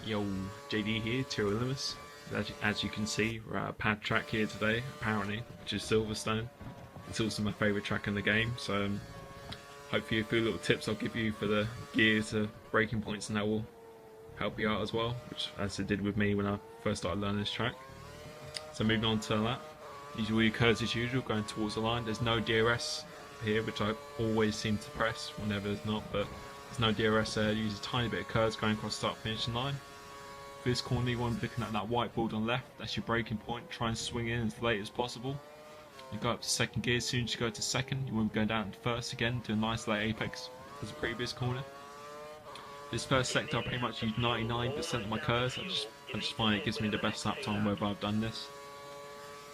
Yo, JD here, TRL Limitless. As you can see, we're at a pad track here today, apparently, which is Silverstone. It's also my favourite track in the game, so hopefully a few little tips I'll give you for the gears, braking points, and that will help you out as well, which as it did with me when I first started learning this track. So moving on to that, usually your curves as usual, going towards the line. There's no DRS here, which I always seem to press whenever there's not, but there's no DRS there. Use a tiny bit of curves going across start finishing line. For this corner, you want to be looking at that white board on the left. That's your braking point. Try and swing in as late as possible. You go up to second gear. As soon as you go to second, you want to be going down to first again, do a nice late apex as the previous corner. This first sector, I pretty much use 99% of my curves. I just find it gives me the best lap time wherever I've done this.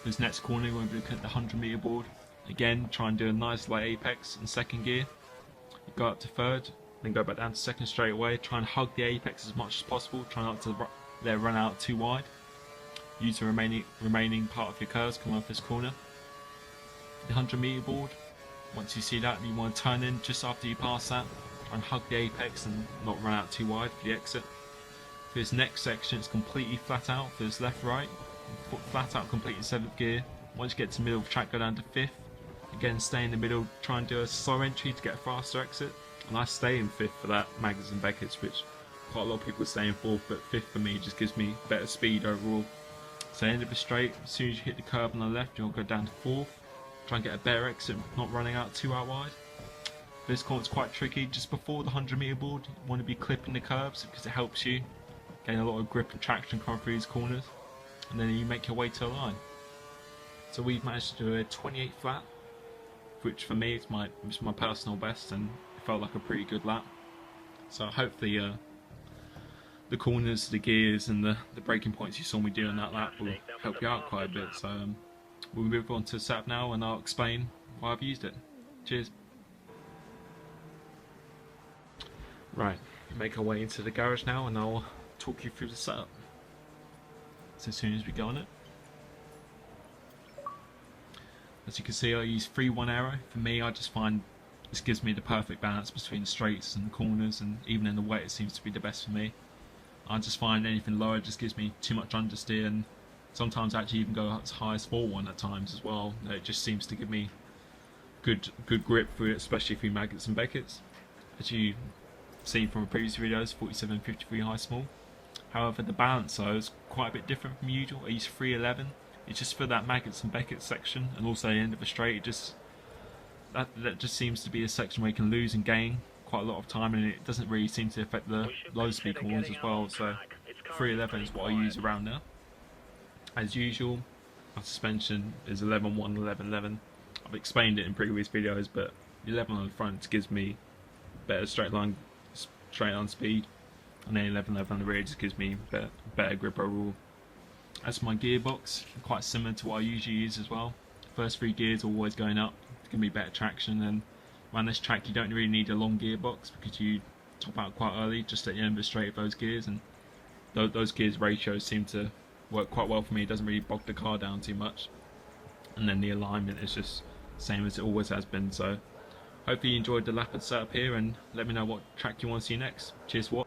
This next corner, you want to be looking at the 100-meter board. Again, try and do a nice late apex in second gear. You go up to third, then go back down to second straight away. Try and hug the apex as much as possible. Try not to let it run out too wide. Use the remaining part of your curves coming off this corner. The 100-meter board. Once you see that, you want to turn in just after you pass that. Try and hug the apex and not run out too wide for the exit. For this next section, it's completely flat out. For this left-right, flat out, complete in 7th gear. Once you get to the middle of the track, go down to 5th. Again, stay in the middle. Try and do a slow entry to get a faster exit. And I stay in 5th for that Maggers and Beckett's, which quite a lot of people stay in 4th, but 5th for me just gives me better speed overall. So end of the straight, as soon as you hit the curb on the left, you'll go down to 4th. Try and get a better exit, not running out too out wide. This corner's quite tricky. Just before the 100-meter board, you want to be clipping the curbs because it helps you gain a lot of grip and traction coming through these corners. And then you make your way to the line. So we've managed to do a 28 flat, which for me is my personal best, and it felt like a pretty good lap. So hopefully the corners, the gears, and the braking points you saw me do on that lap will help you out quite a bit. So we'll move on to the setup now, and I'll explain why I've used it. Cheers. Right, make our way into the garage now, and I'll talk you through the setup. So as soon as we go on it. As you can see, I use 3-1 aero. For me, I just find this gives me the perfect balance between the straights and the corners, and even in the wet it seems to be the best for me. I just find anything lower just gives me too much understeer, and sometimes I actually even go as high as 4-1 at times as well. It just seems to give me good grip through it, especially through Maggers and Beckett's. As you seen from previous videos, 47, 53 high small. However, the balance though is quite a bit different from usual. I use 311. It's just for that Maggers and Beckett section, and also the end of a straight. That just seems to be a section where you can lose and gain quite a lot of time, and it doesn't really seem to affect the low speed corners as well. So 311 is what I use around there. As usual, my suspension is 11-1, 11-11. I've explained it in previous videos, but 11 on the front gives me better straight line speed, and then 11-11 on the rear just gives me better grip overall. As for my gearbox, quite similar to what I usually use as well. First 3 gears are always going up, it's going to be better traction, and around this track you don't really need a long gearbox because you top out quite early just at the end of the straight of those gears, and those gears ratios seem to work quite well for me. It doesn't really bog the car down too much, and then the alignment is just same as it always has been. So hopefully you enjoyed the lap and setup here, and let me know what track you want to see next. Cheers for watching.